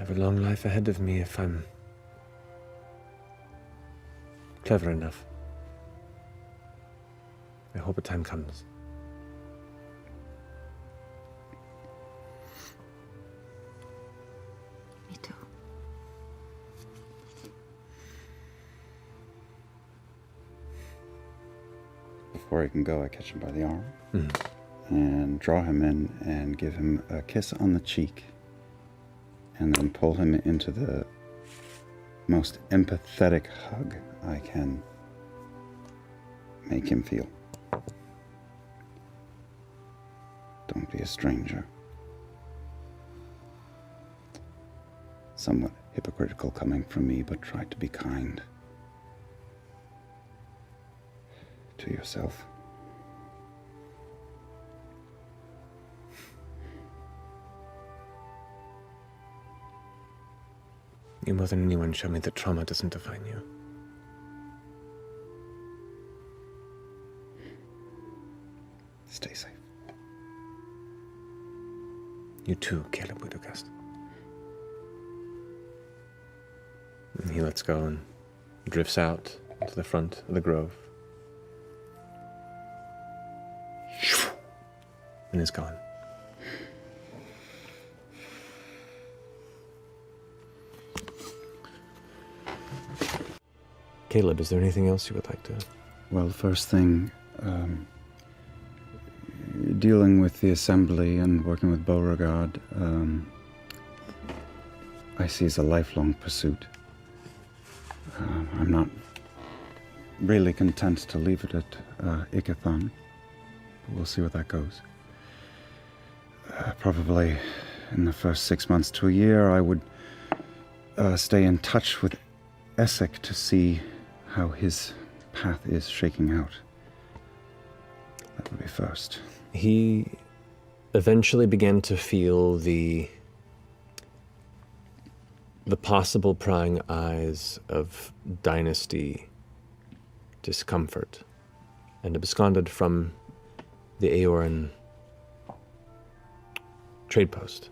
have a long life ahead of me if I'm clever enough. I hope a time comes. Me too. Before he can go, I catch him by the arm and draw him in and give him a kiss on the cheek and then pull him into the most empathetic hug I can make him feel. Don't be a stranger. Somewhat hypocritical coming from me, but try to be kind to yourself. You more than anyone show me that trauma doesn't define you. Stay safe. You too, Caleb Shadowghast. And he lets go and drifts out to the front of the grove. And is gone. Caleb, is there anything else you would like to? Well, first thing, dealing with the assembly and working with Beauregard, I see as a lifelong pursuit. I'm not really content to leave it at Ikathon. We'll see where that goes. Probably in the first 6 months to a year, I would stay in touch with Essek to see how his path is shaking out. That would be first. He eventually began to feel the possible prying eyes of dynasty discomfort and absconded from the Aoran trade post.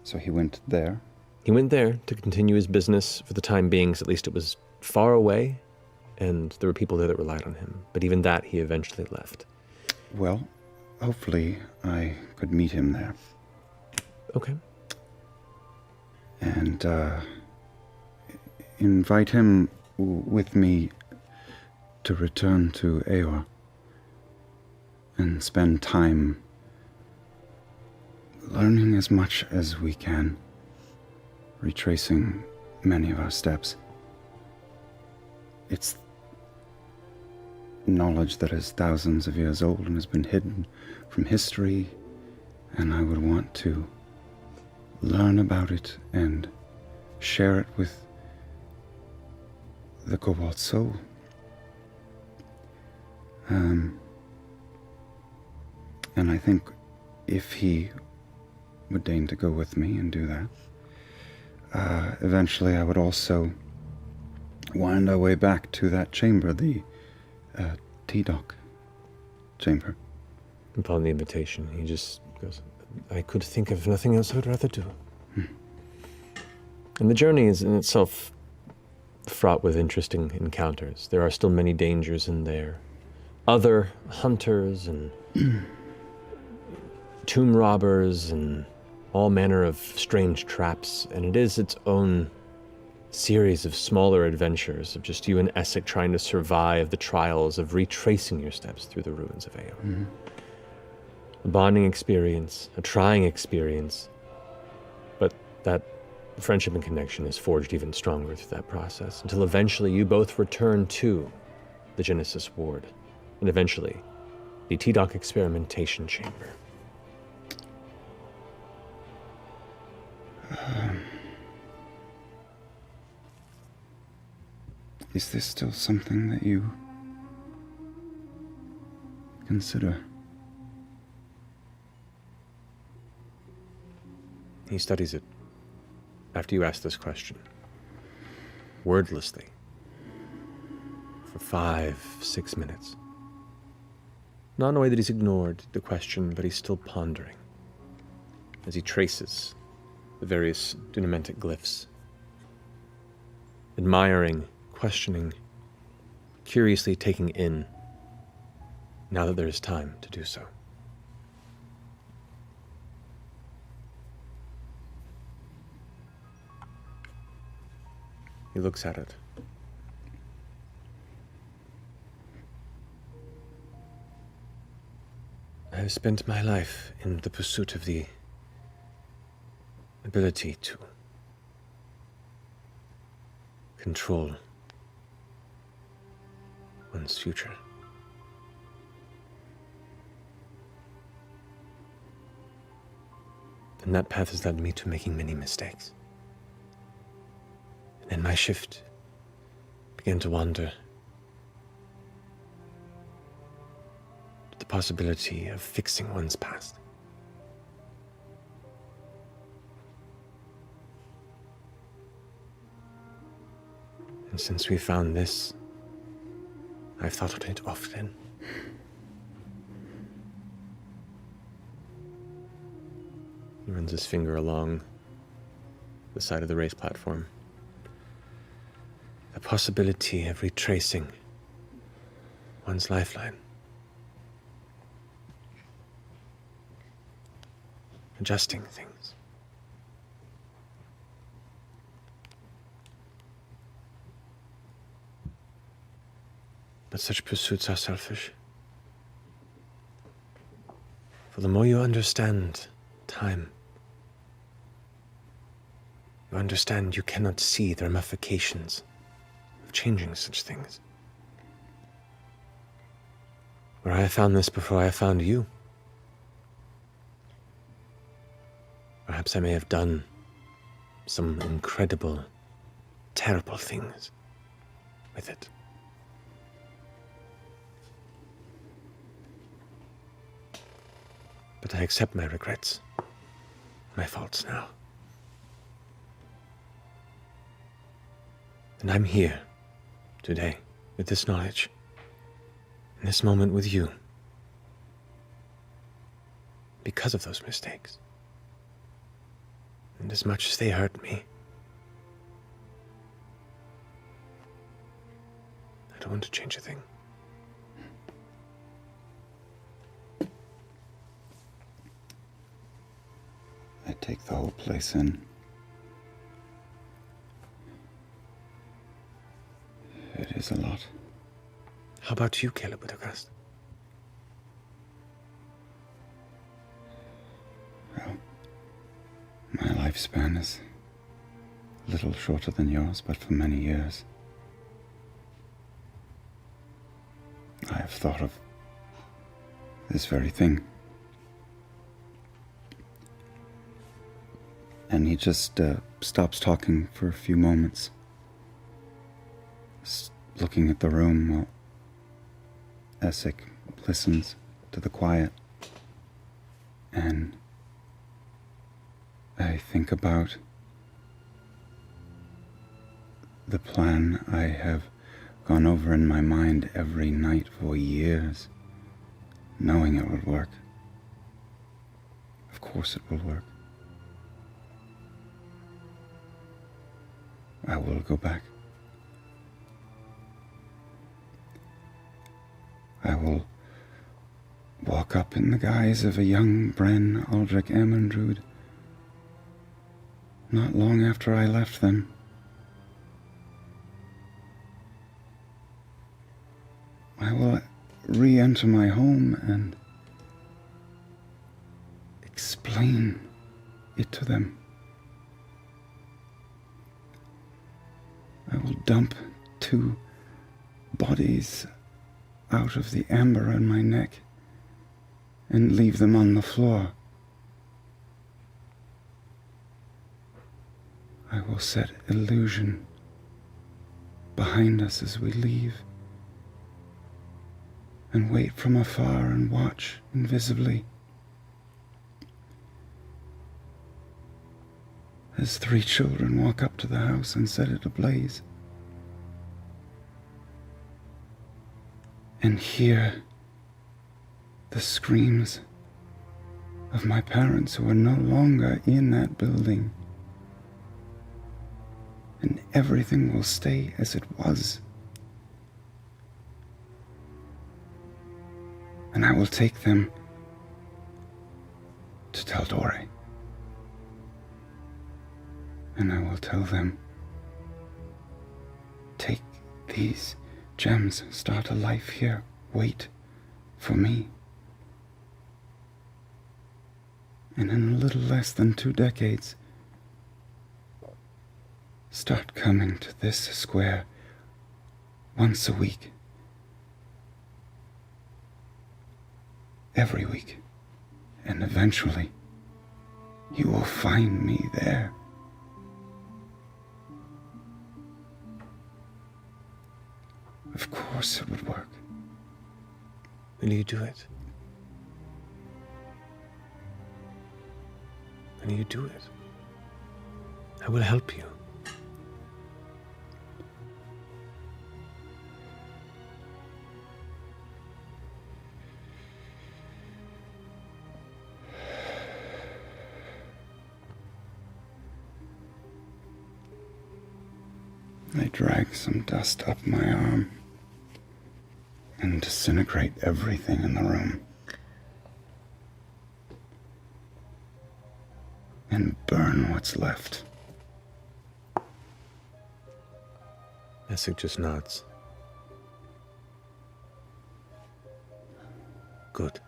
So he went there? He went there to continue his business for the time being, so at least it was far away, and there were people there that relied on him. But even that, he eventually left. Well, hopefully I could meet him there. Okay. And invite him with me to return to Aor and spend time learning as much as we can, retracing many of our steps. It's knowledge that is thousands of years old and has been hidden from history, and I would want to learn about it and share it with the Cobalt Soul. And I think if he would deign to go with me and do that, eventually I would also wind our way back to that chamber, the T-Dock chamber. Upon the invitation, he just goes, I could think of nothing else I would rather do. And the journey is in itself fraught with interesting encounters. There are still many dangers in there. Other hunters and tomb robbers and all manner of strange traps, and it is its own series of smaller adventures of just you and Essek trying to survive the trials of retracing your steps through the ruins of Aor. A bonding experience, a trying experience, but that friendship and connection is forged even stronger through that process, until eventually you both return to the Genesis Ward, and eventually the T-Dock experimentation chamber. Is this still something that you consider? He studies it after you ask this question, wordlessly, for 5-6 minutes. Not in a way that he's ignored the question, but he's still pondering as he traces the various dunamentic glyphs, admiring, questioning, curiously taking in, now that there is time to do so. He looks at it. I have spent my life in the pursuit of the ability to control one's future. And that path has led me to making many mistakes. And then my shift began to wander to the possibility of fixing one's past. And since we found this, I've thought on it often. He runs his finger along the side of the race platform. The possibility of retracing one's lifeline. Adjusting things. But such pursuits are selfish. For the more you understand time, you understand you cannot see the ramifications of changing such things. Where I found this before I found you, perhaps I may have done some incredible, terrible things with it. But I accept my regrets, my faults now. And I'm here today with this knowledge, in this moment with you, because of those mistakes. And as much as they hurt me, I don't want to change a thing. I take the whole place in. It is a lot. How about you, Caleb Shadowghast? Well, my lifespan is a little shorter than yours, but for many years. I have thought of this very thing. And he just stops talking for a few moments, looking at the room while Essek listens to the quiet. And I think about the plan I have gone over in my mind every night for years, knowing it would work. Of course it will work. I will go back. I will walk up in the guise of a young Bren Aldrich Amandrude not long after I left them. I will re-enter my home and explain it to them. I will dump 2 bodies out of the amber on my neck and leave them on the floor. I will set illusion behind us as we leave and wait from afar and watch invisibly as 3 children walk up to the house and set it ablaze. And hear the screams of my parents who are no longer in that building. and everything will stay as it was. And I will take them to tell Dore. And I will tell them, take these gems, start a life here, wait for me. And in a little less than 2 decades, start coming to this square once a week. Every week. And eventually, you will find me there. Of course it would work. Will you do it? Will you do it? I will help you. I drag some dust up my arm and disintegrate everything in the room. And burn what's left. Essek just nods. Good.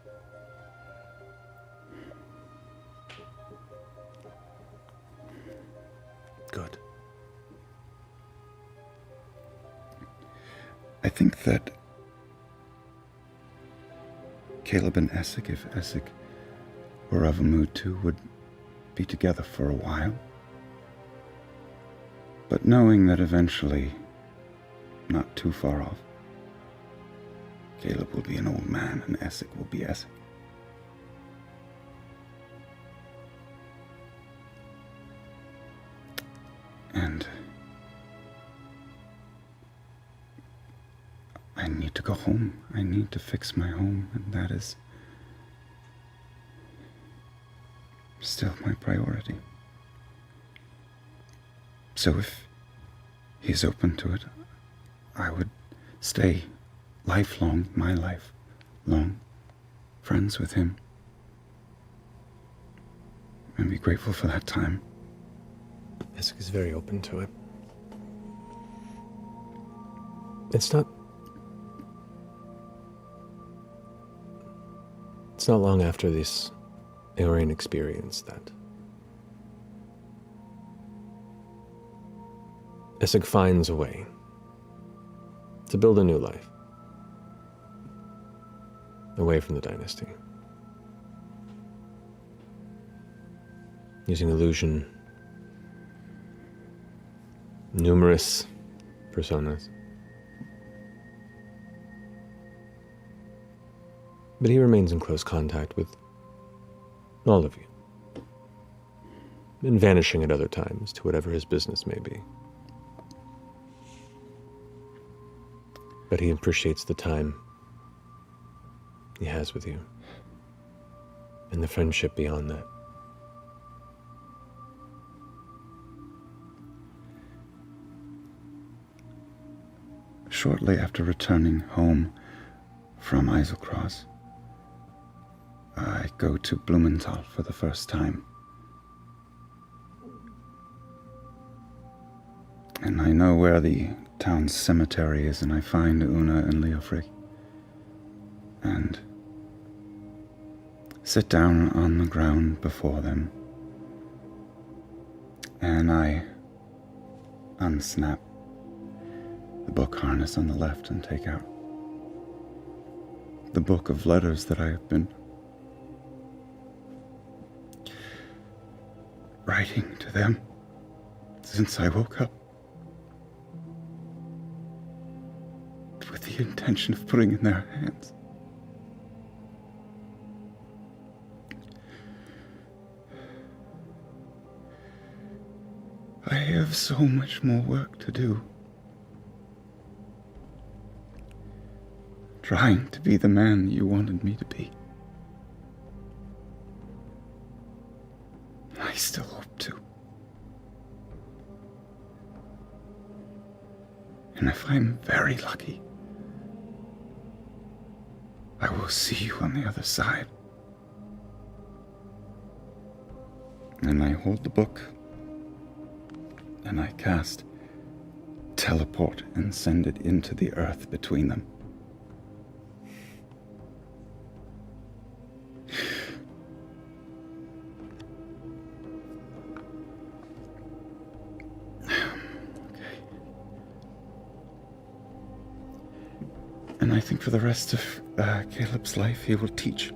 Good. I think that Caleb and Essek, if Essek were of a mood to, would be together for a while. But knowing that eventually, not too far off, Caleb will be an old man and Essek will be Essek. And I need to go home. I need to fix my home, and that is still my priority. So if he's open to it, I would stay lifelong, my life long, friends with him, and be grateful for that time. Essek is very open to it. It's not long after this Aeorian experience that Essek finds a way to build a new life away from the dynasty. Using illusion, numerous personas. But he remains in close contact with all of you, and vanishing at other times to whatever his business may be. But he appreciates the time he has with you, and the friendship beyond that. Shortly after returning home from Eiselcross, I go to Blumenthal for the first time. And I know where the town's cemetery is, and I find Una and Leofric. And sit down on the ground before them. And I unsnap the book harness on the left and take out the book of letters that I have been writing to them since I woke up, with the intention of putting in their hands. I have so much more work to do. Trying to be the man you wanted me to be. I still hope to. And if I'm very lucky, I will see you on the other side. And I hold the book, and I cast teleport and send it into the earth between them. And I think for the rest of Caleb's life, he will teach